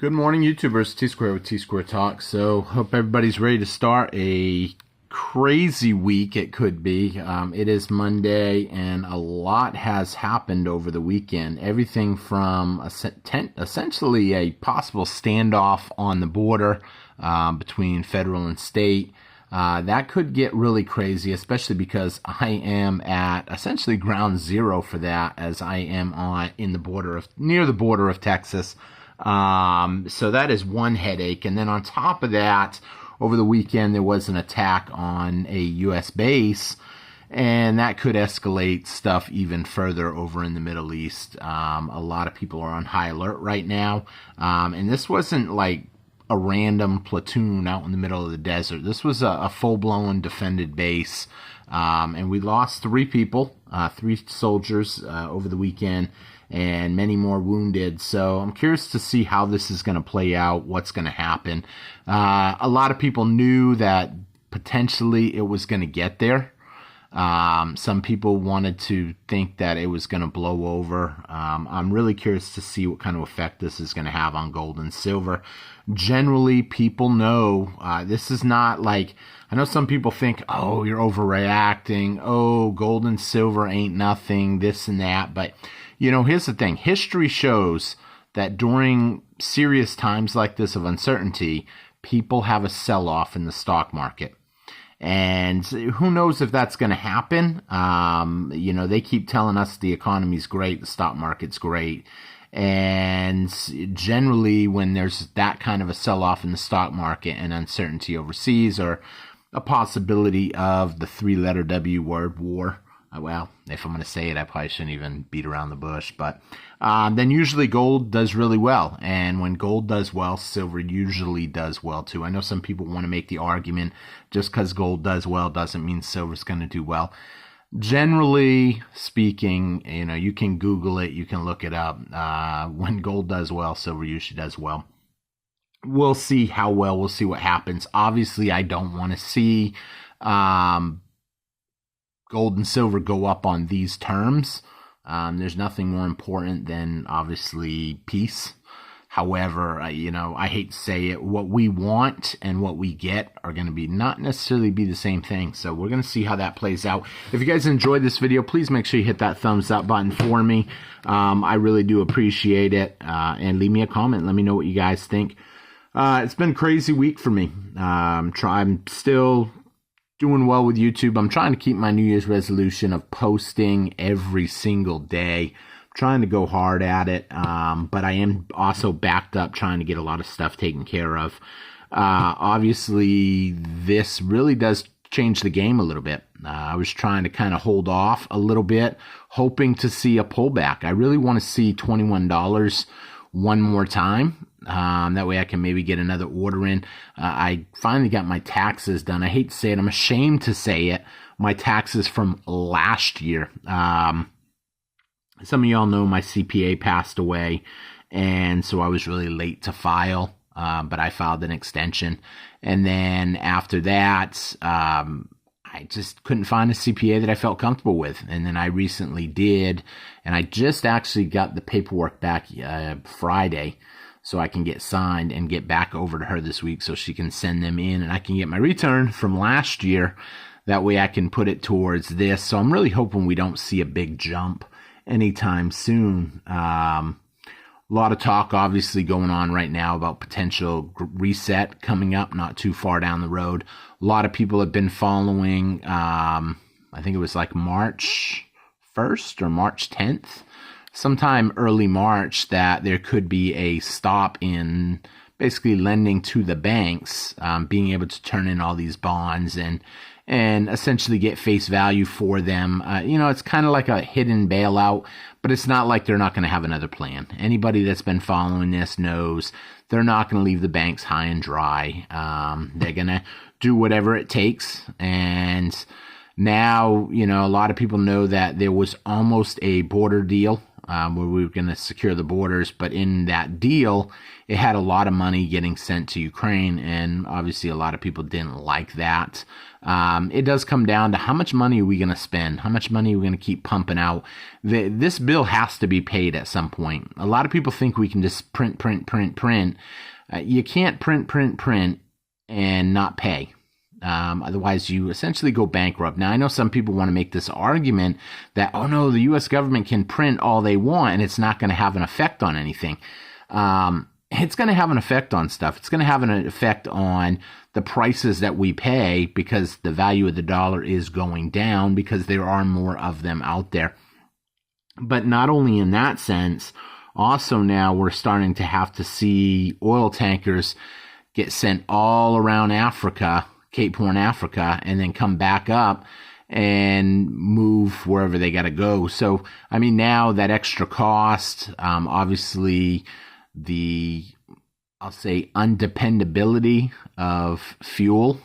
Good morning, YouTubers. T-Square with T-Square Talk. So, hope everybody's ready to start a crazy week. It could be. It is Monday, and a lot has happened over the weekend. Everything from essentially a possible standoff on the border between federal and state. That could get really crazy, especially because I am at essentially ground zero for that, as I am near the border of Texas. So that is one headache. And then on top of that, over the weekend, there was an attack on a U.S. base, and that could escalate stuff even further over in the Middle East. A lot of people are on high alert right now. And this wasn't like a random platoon out in the middle of the desert. This was a full-blown defended base. And we lost 3 people, 3 soldiers over the weekend, and many more wounded. So I'm curious to see how this is going to play out, what's going to happen. A lot of people knew that potentially it was going to get there. Some people wanted to think that it was going to blow over. I'm really curious to see what kind of effect this is going to have on gold and silver. Generally, people know this is not like, I know some people think, oh, you're overreacting. Oh, gold and silver ain't nothing, this and that. But, you know, here's the thing. History shows that during serious times like this of uncertainty, people have a sell-off in the stock market. And who knows if that's going to happen. You know, they keep telling us the economy's great, the stock market's great. And generally, when there's that kind of a sell-off in the stock market and uncertainty overseas, or a possibility of the 3-letter W word, war, well, if I'm going to say it, I probably shouldn't even beat around the bush, but then usually gold does really well. And when gold does well, silver usually does well too. I know some people want to make the argument just because gold does well doesn't mean silver's going to do well. Generally speaking, you know, you can Google it, you can look it up. When gold does well, silver usually does well. We'll see how well, we'll see what happens. Obviously, I don't want to see gold and silver go up on these terms. There's nothing more important than obviously peace. However, you know, I hate to say it, what we want and what we get are going to be not necessarily be the same thing. So we're going to see how that plays out. If you guys enjoyed this video, please make sure you hit that thumbs up button for me. I really do appreciate it. And leave me a comment. Let me know what you guys think. It's been a crazy week for me. I'm still doing well with YouTube. I'm trying to keep my New Year's resolution of posting every single day. I'm trying to go hard at it, but I am also backed up trying to get a lot of stuff taken care of. Obviously, this really does change the game a little bit. I was trying to kind of hold off a little bit, hoping to see a pullback. I really want to see $21 one more time. That way I can maybe get another order in. I finally got my taxes done. I hate to say it. I'm ashamed to say it. My taxes from last year. Some of y'all know my CPA passed away, and so I was really late to file, but I filed an extension. And then after that, I just couldn't find a CPA that I felt comfortable with. And then I recently did, and I just actually got the paperwork back Friday, so I can get signed and get back over to her this week so she can send them in, and I can get my return from last year. That way I can put it towards this. So I'm really hoping we don't see a big jump anytime soon. A lot of talk obviously going on right now about potential reset coming up not too far down the road. A lot of people have been following, I think it was like March 1st or March 10th. Sometime early March, that there could be a stop in basically lending to the banks, being able to turn in all these bonds and essentially get face value for them. You know, it's kind of like a hidden bailout, but it's not like they're not going to have another plan. Anybody that's been following this knows they're not going to leave the banks high and dry. They're going to do whatever it takes. And now, you know, a lot of people know that there was almost a border deal where we were going to secure the borders. But in that deal, it had a lot of money getting sent to Ukraine, and obviously a lot of people didn't like that. It does come down to how much money are we going to spend? How much money are we going to keep pumping out? This bill has to be paid at some point. A lot of people think we can just print. You can't print and not pay. Otherwise, you essentially go bankrupt. Now, I know some people want to make this argument that, oh no, the U.S. government can print all they want and it's not going to have an effect on anything. It's going to have an effect on stuff. It's going to have an effect on the prices that we pay because the value of the dollar is going down because there are more of them out there. But not only in that sense, also now we're starting to have to see oil tankers get sent all around Africa, Cape Horn, Africa, and then come back up and move wherever they got to go. So, I mean, now that extra cost, obviously I'll say undependability of fuel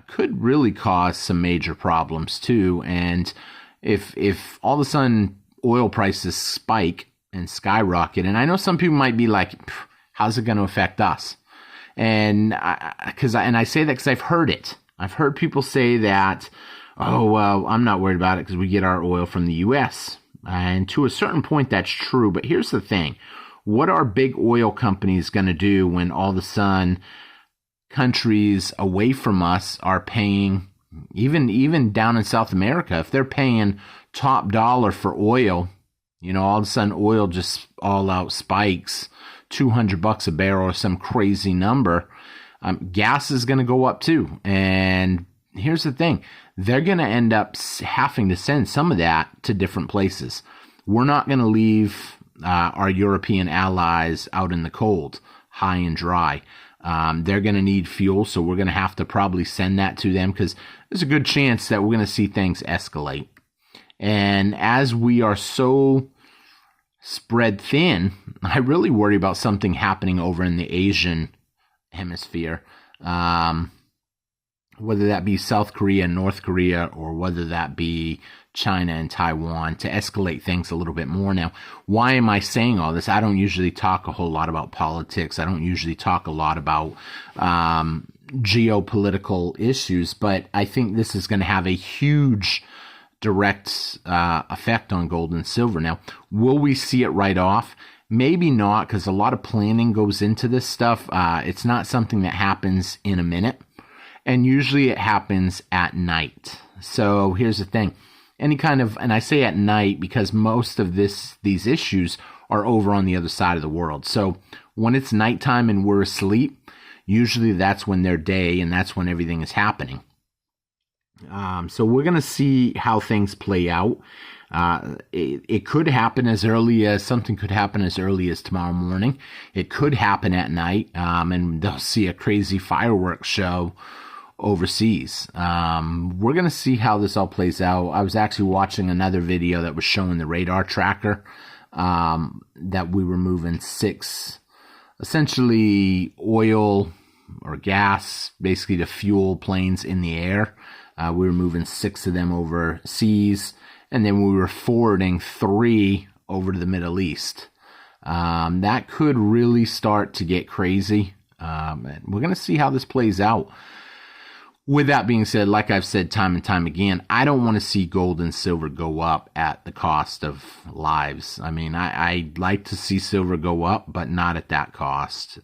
could really cause some major problems too. And if all of a sudden oil prices spike and skyrocket, and I know some people might be like, how's it going to affect us? And I say that because I've heard it. I've heard people say that, oh, well, I'm not worried about it because we get our oil from the U.S. And to a certain point, that's true. But here's the thing. What are big oil companies going to do when all of a sudden countries away from us are paying, even down in South America, if they're paying top dollar for oil, you know, all of a sudden oil just all out spikes, $200 a barrel or some crazy number, gas is going to go up too. And here's the thing. They're going to end up having to send some of that to different places. We're not going to leave our European allies out in the cold, high and dry. They're going to need fuel, so we're going to have to probably send that to them because there's a good chance that we're going to see things escalate. And as we are so spread thin, I really worry about something happening over in the Asian hemisphere, whether that be South Korea, North Korea, or whether that be China and Taiwan, to escalate things a little bit more. Now, why am I saying all this? I don't usually talk a whole lot about politics. I don't usually talk a lot about geopolitical issues, but I think this is going to have a huge direct effect on gold and silver. Now, will we see it right off? Maybe not, because a lot of planning goes into this stuff. It's not something that happens in a minute, and usually it happens at night. So here's the thing. And I say at night because most of these issues are over on the other side of the world. So when it's nighttime and we're asleep, usually that's when they're day and that's when everything is happening. So we're going to see how things play out. It could happen something could happen as early as tomorrow morning. It could happen at night, and they'll see a crazy fireworks show overseas. We're going to see how this all plays out. I was actually watching another video that was showing the radar tracker, that we were moving 6, essentially oil or gas, basically to fuel planes in the air. We were moving 6 of them overseas, and then we were forwarding 3 over to the Middle East. That could really start to get crazy. And we're going to see how this plays out. With that being said, like I've said time and time again, I don't want to see gold and silver go up at the cost of lives. I mean, I'd like to see silver go up, but not at that cost.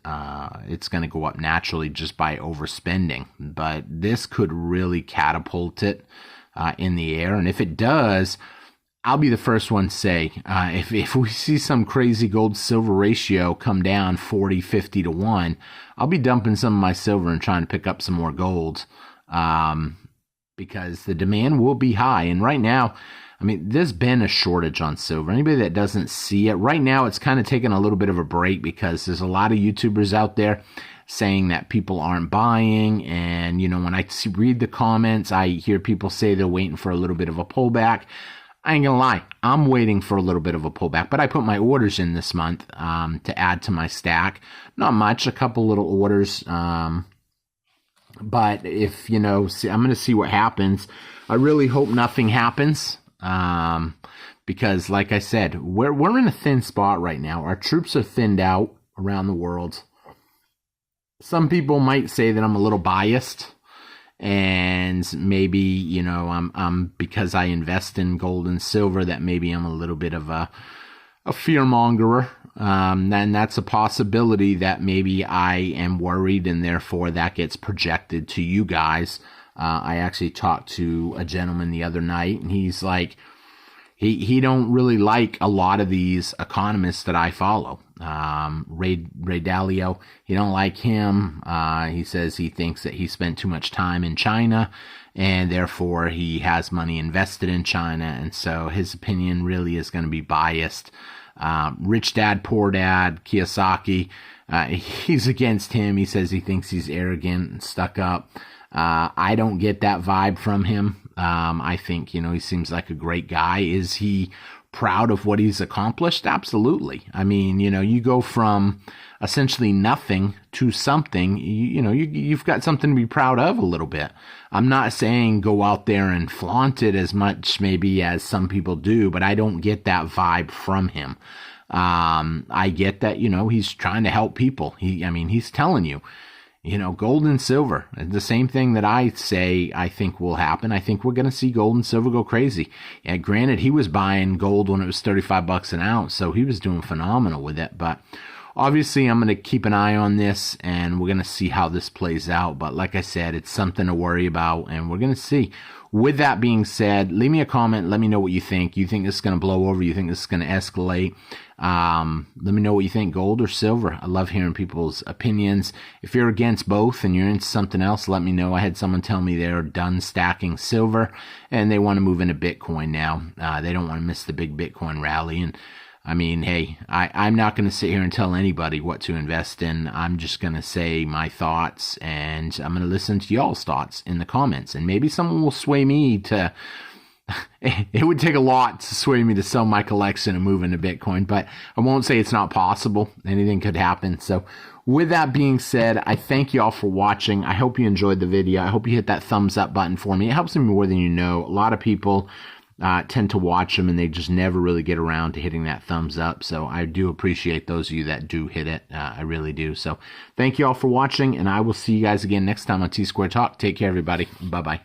It's going to go up naturally just by overspending. But this could really catapult it in the air. And if it does, I'll be the first one to say, if we see some crazy gold-silver ratio come down 40, 50 to 1, I'll be dumping some of my silver and trying to pick up some more gold. Because the demand will be high. And right now, I mean, there's been a shortage on silver. Anybody that doesn't see it, right now it's kind of taking a little bit of a break because there's a lot of YouTubers out there saying that people aren't buying. And, you know, when I read the comments, I hear people say they're waiting for a little bit of a pullback. I ain't gonna lie, I'm waiting for a little bit of a pullback, but I put my orders in this month to add to my stack. Not much, a couple little orders. But if, you know, I'm going to see what happens. I really hope nothing happens, because, like I said, we're in a thin spot right now. Our troops are thinned out around the world. Some people might say that I'm a little biased, and maybe, you know, I'm because I invest in gold and silver, that maybe I'm a little bit of a fearmonger. And that's a possibility, that maybe I am worried, and therefore that gets projected to you guys. I actually talked to a gentleman the other night, and he's like, he don't really like a lot of these economists that I follow. Ray Dalio, he don't like him. He says he thinks that he spent too much time in China, and therefore he has money invested in China, and so his opinion really is going to be biased. Rich Dad, Poor Dad, Kiyosaki, he's against him. He says he thinks he's arrogant and stuck up. I don't get that vibe from him. I think, you know, he seems like a great guy. Is he proud of what he's accomplished? Absolutely. I mean, you know, you go from essentially nothing to something, you've got something to be proud of a little bit. I'm not saying go out there and flaunt it as much maybe as some people do, but I don't get that vibe from him. I get that, you know, he's trying to help people. He's telling you, you know, gold and silver, the same thing that I say I think will happen. I think we're going to see gold and silver go crazy. Yeah, granted, he was buying gold when it was $35 an ounce, so he was doing phenomenal with it. But obviously, I'm going to keep an eye on this, and we're going to see how this plays out. But like I said, it's something to worry about, and we're going to see. With that being said, leave me a comment. Let me know what you think. You think this is going to blow over? You think this is going to escalate? Let me know what you think, gold or silver. I love hearing people's opinions. If you're against both and you're into something else, let me know. I had someone tell me they're done stacking silver and they want to move into Bitcoin now. They don't want to miss the big Bitcoin rally. And I mean, hey, I'm not going to sit here and tell anybody what to invest in. I'm just going to say my thoughts, and I'm going to listen to y'all's thoughts in the comments. And maybe someone will sway me to... It would take a lot to sway me to sell my collection and move into Bitcoin, but I won't say it's not possible. Anything could happen. So with that being said, I thank you all for watching. I hope you enjoyed the video. I hope you hit that thumbs up button for me. It helps me more than you know. A lot of people tend to watch them and they just never really get around to hitting that thumbs up. So I do appreciate those of you that do hit it. I really do. So thank you all for watching, and I will see you guys again next time on T-Square Talk. Take care, everybody. Bye-bye.